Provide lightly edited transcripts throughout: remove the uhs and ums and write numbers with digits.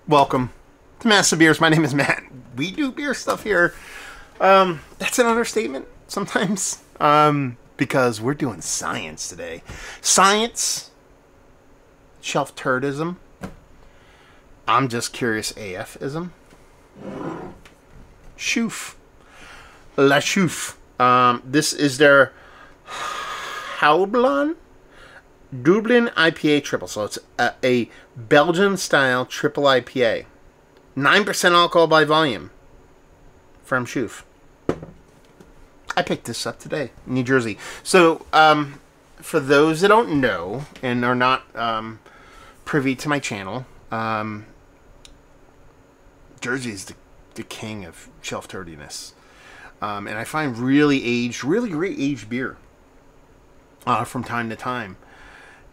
Welcome to Massive Beers. My name is Matt. We do beer stuff here. That's an understatement sometimes. Because we're doing science today. Science. Shelf turdism. I'm just curious AF-ism. Chouffe. La Chouffe. This is their Houblon Dublin IPA triple. So it's a Belgian-style triple IPA. 9% alcohol by volume. From Chouffe. I picked this up today in New Jersey. So, for those that don't know and are not privy to my channel, Jersey is the king of shelf turdiness. And I find really great aged beer from time to time.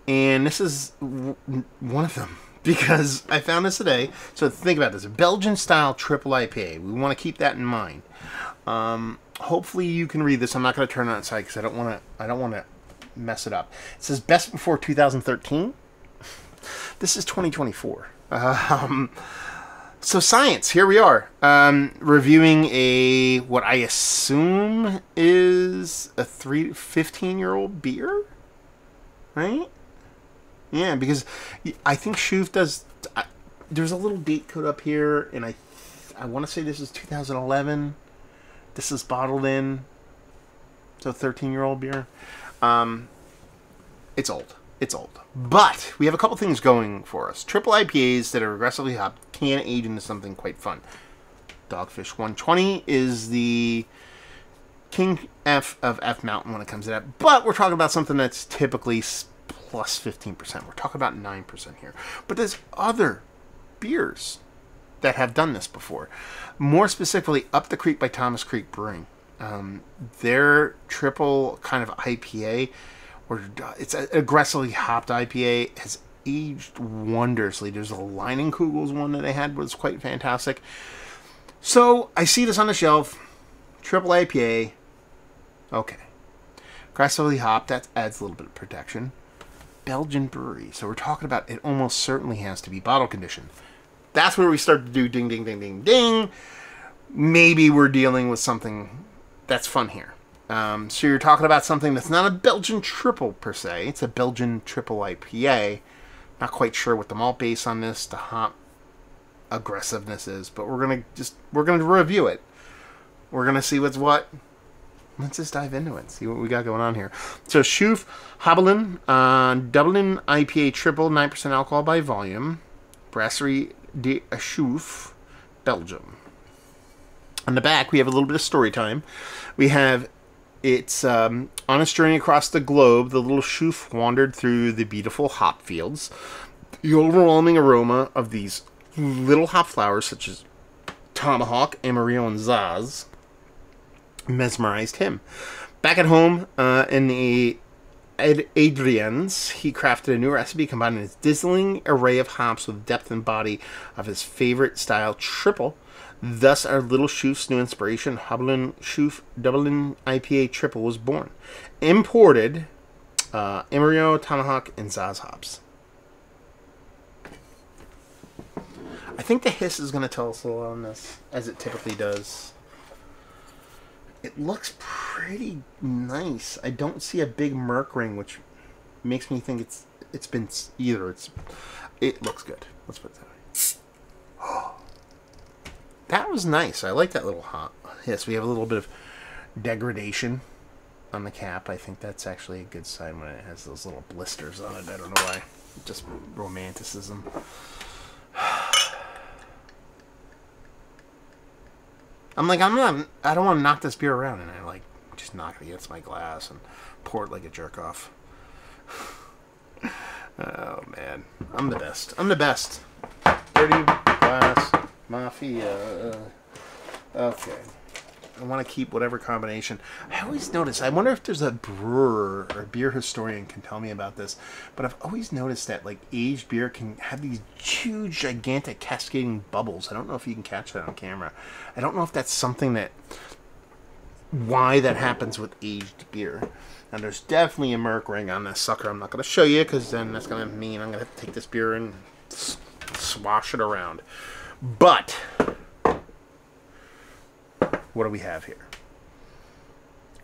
And this is one of them because I found this today. So think about this. A Belgian-style triple IPA. We want to keep that in mind. Hopefully you can read this. I'm not going to turn it outside because I don't want to mess it up. It says best before 2013. This is 2024. So science, here we are. Reviewing what I assume is a 15-year-old beer, right? Yeah, because I think Chouffe does. There's a little date code up here, and I want to say this is 2011. This is bottled in, so 13-year-old beer. It's old. It's old. But we have a couple things going for us. Triple IPAs that are aggressively hopped can age into something quite fun. Dogfish 120 is the king F of F Mountain when it comes to that. But we're talking about something that's typically plus 15%. We're talking about 9% here. But there's other beers that have done this before. More specifically, Up the Creek by Thomas Creek Brewing. Their triple kind of IPA, or it's an aggressively hopped IPA, has aged wondrously. There's a Leinenkugels one that they had was quite fantastic. So I see this on the shelf. Triple IPA. Okay. Aggressively hopped. That adds a little bit of protection. Belgian brewery. So we're talking about it almost certainly has to be bottle conditioned. That's where we start to do ding, ding, ding, ding, ding. Maybe we're dealing with something that's fun here. So you're talking about something that's not a Belgian triple per se. It's a Belgian triple IPA. Not quite sure what the malt base on this, the hop aggressiveness is, but we're gonna review it. We're gonna see what's what. Let's just dive into it. See what we got going on here. So Chouffe Houblon Dublin IPA triple, 9% alcohol by volume. Brasserie de Chouffe, Belgium. On the back, we have a little bit of story time. We have, it's on its journey across the globe, the little Chouffe wandered through the beautiful hop fields. The overwhelming aroma of these little hop flowers, such as Tomahawk, Amarillo, and Zaz, mesmerized him. Back at home in the Adrians, he crafted a new recipe combining his dazzling array of hops with the depth and body of his favorite style triple. Thus, our little Chouffe's new inspiration, Houblon Chouffe Dublin IPA Triple, was born. Imported Amarillo, Tomahawk, and Zaz hops. I think the hiss is going to tell us a lot on this, as it typically does. It looks pretty nice. I don't see a big merc ring, which makes me think it's been either. It looks good. Let's put it that way. Oh, that was nice. I like that little hop. Yes, we have a little bit of degradation on the cap. I think that's actually a good sign when it has those little blisters on it. I don't know why. Just romanticism. I'm like, I don't want to knock this beer around, and I just knock it against my glass and pour it like a jerk off. Oh man, I'm the best. I'm the best. Dirty glass mafia. Okay. I want to keep whatever combination. I always notice, I wonder if there's a brewer or a beer historian can tell me about this, but I've always noticed that aged beer can have these huge, gigantic, cascading bubbles. I don't know if you can catch that on camera. I don't know if that's something why that happens with aged beer. Now, there's definitely a Merc ring on this sucker. I'm not going to show you because then that's going to mean I'm going to have to take this beer and swash it around. But what do we have here?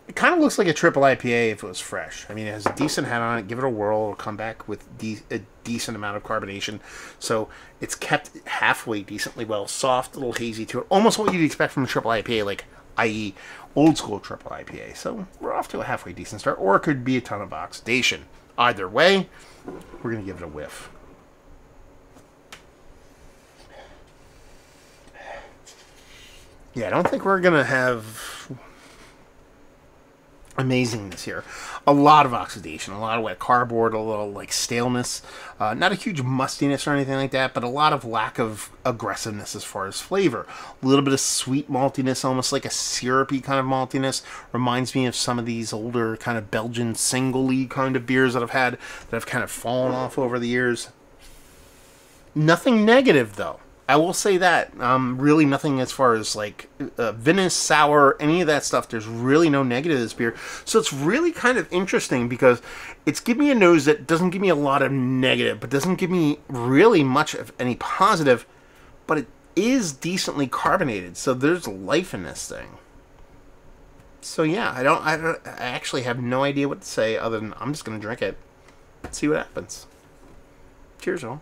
It kind of looks like a triple IPA if it was fresh. I mean, it has a decent head on it. Give it a whirl. It'll come back with a decent amount of carbonation. So it's kept halfway decently well. Soft, a little hazy to it. Almost what you'd expect from a triple IPA, like, i.e. old school triple IPA. So we're off to a halfway decent start. Or it could be a ton of oxidation. Either way, we're going to give it a whiff. Yeah, I don't think we're going to have amazingness here. A lot of oxidation, a lot of wet cardboard, a little like staleness. Not a huge mustiness or anything like that, but a lot of lack of aggressiveness as far as flavor. A little bit of sweet maltiness, almost like a syrupy kind of maltiness. Reminds me of some of these older kind of Belgian single-y kind of beers that I've had that have kind of fallen off over the years. Nothing negative, though. I will say that. Really nothing as far as like Venice, sour, any of that stuff. There's really no negative to this beer. So it's really kind of interesting because it's giving me a nose that doesn't give me a lot of negative, but doesn't give me really much of any positive, but it is decently carbonated. So there's life in this thing. So yeah, I actually have no idea what to say other than I'm just going to drink it. See what happens. Cheers, all.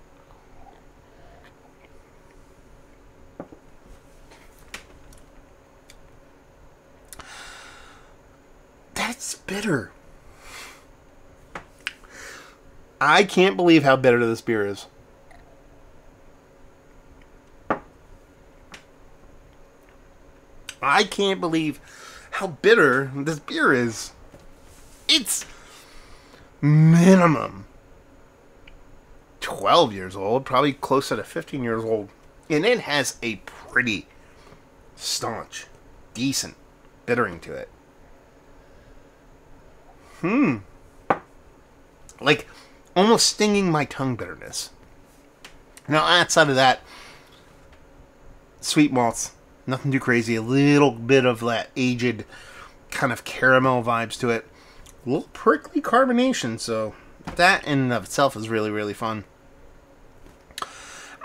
That's bitter. I can't believe how bitter this beer is. I can't believe how bitter this beer is. It's minimum 12 years old, probably closer to 15 years old. And it has a pretty staunch, decent bittering to it. Like, almost stinging my tongue bitterness. Now, outside of that, sweet malts, nothing too crazy. A little bit of that aged kind of caramel vibes to it. A little prickly carbonation, so that in and of itself is really, really fun.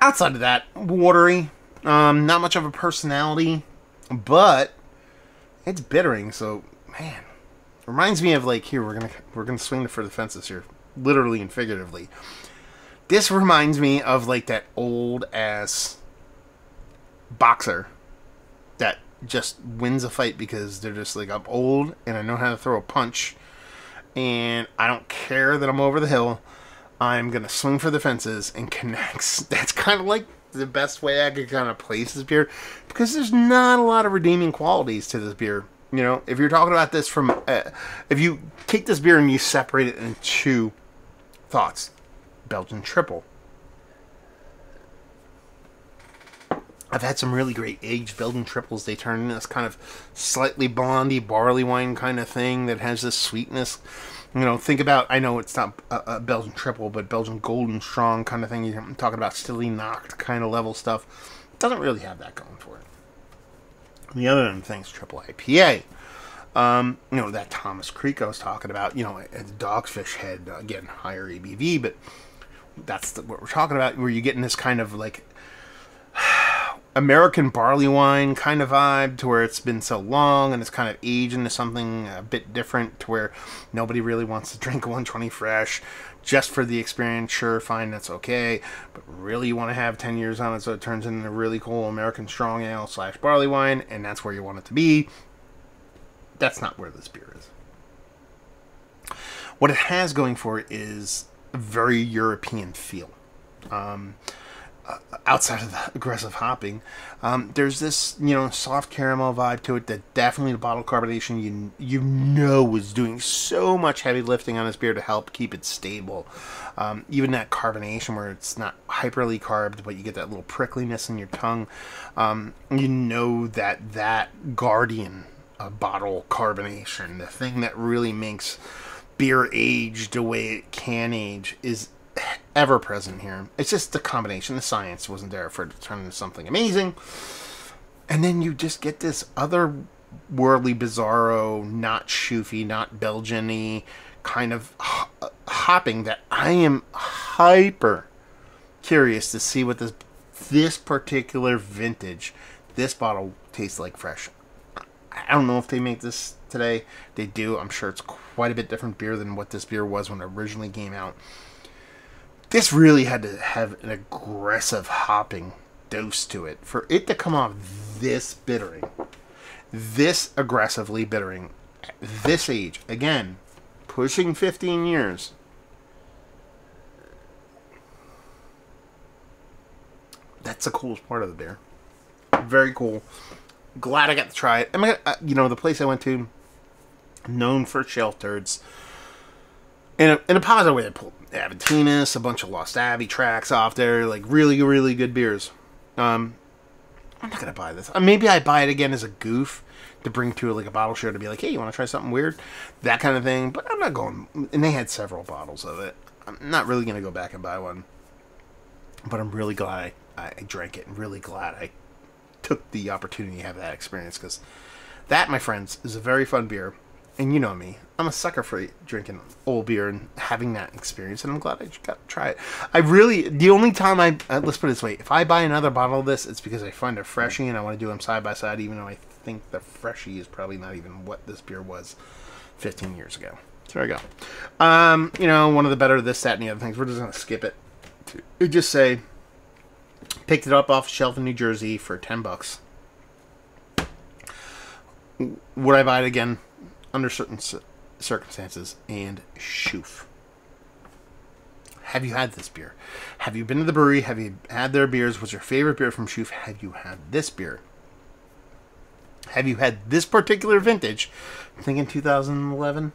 Outside of that, watery. Not much of a personality, but it's bittering, so, man. Reminds me of like here we're gonna swing for the fences here, literally and figuratively. This reminds me of like that old ass boxer that just wins a fight because they're just like, I'm old and I know how to throw a punch, and I don't care that I'm over the hill. I'm gonna swing for the fences and connects. That's kind of like the best way I could kind of place this beer because there's not a lot of redeeming qualities to this beer. You know, if you're talking about this from, if you take this beer and you separate it into two thoughts, Belgian triple. I've had some really great aged Belgian triples. They turn into this kind of slightly blondie barley wine kind of thing that has this sweetness. You know, think about, I know it's not a Belgian triple, but Belgian golden strong kind of thing. I'm talking about Stilly Nacht kind of level stuff. It doesn't really have that going for it. The other thing's triple IPA. You know, that Thomas Creek I was talking about, you know, the Dogfish head, again, higher ABV, but that's what we're talking about, where you're getting this kind of like American barley wine kind of vibe to where it's been so long and it's kind of aged into something a bit different to where nobody really wants to drink 120 fresh just for the experience. Sure, fine, that's okay, but really you want to have 10 years on it so it turns into a really cool American strong ale / barley wine, and that's where you want it to be. That's not where this beer is. What it has going for it is a very European feel. Outside of the aggressive hopping, there's this, you know, soft caramel vibe to it that definitely the bottle carbonation you know was doing so much heavy lifting on this beer to help keep it stable. Even that carbonation where it's not hyperly carbed, but you get that little prickliness in your tongue. You know that guardian bottle carbonation, the thing that really makes beer age the way it can age, is ever present here. It's just the combination. The science wasn't there for it to turn into something amazing. And then you just get this otherworldly, bizarro, not Chouffe, not Belgian-y kind of hopping that I am hyper curious to see what this this particular vintage, this bottle tastes like fresh. I don't know if they make this today. They do. I'm sure it's quite a bit different beer than what this beer was when it originally came out. This really had to have an aggressive hopping dose to it for it to come off this bittering, this aggressively bittering, this age. Again, pushing 15 years. That's the coolest part of the beer. Very cool. Glad I got to try it. I mean, the place I went to, known for shelf turds. In a positive way, I pulled Aventinus, a bunch of Lost Abbey tracks off there, like really, really good beers. I'm not going to buy this. Maybe I buy it again as a goof to bring to like a bottle show to be like, hey, you want to try something weird? That kind of thing. But I'm not going, and they had several bottles of it. I'm not really going to go back and buy one. But I'm really glad I drank it, and really glad I took the opportunity to have that experience, because that, my friends, is a very fun beer. And you know me, I'm a sucker for drinking old beer and having that experience, and I'm glad I got to try it. The only time let's put it this way, if I buy another bottle of this, it's because I find a freshie and I want to do them side by side, even though I think the freshie is probably not even what this beer was 15 years ago. So there we go. One of the better this, that, and the other things. We're just going to skip it. It just say, picked it up off a shelf in New Jersey for $10. Would I buy it again? Under certain circumstances. And Chouffe. Have you had this beer? Have you been to the brewery? Have you had their beers? What's your favorite beer from Chouffe? Have you had this beer? Have you had this particular vintage? I'm thinking 2011.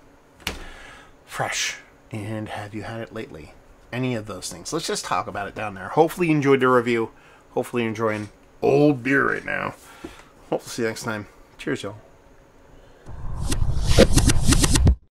Fresh. And have you had it lately? Any of those things. Let's just talk about it down there. Hopefully you enjoyed the review. Hopefully you're enjoying old beer right now. Hope to see you next time. Cheers, y'all.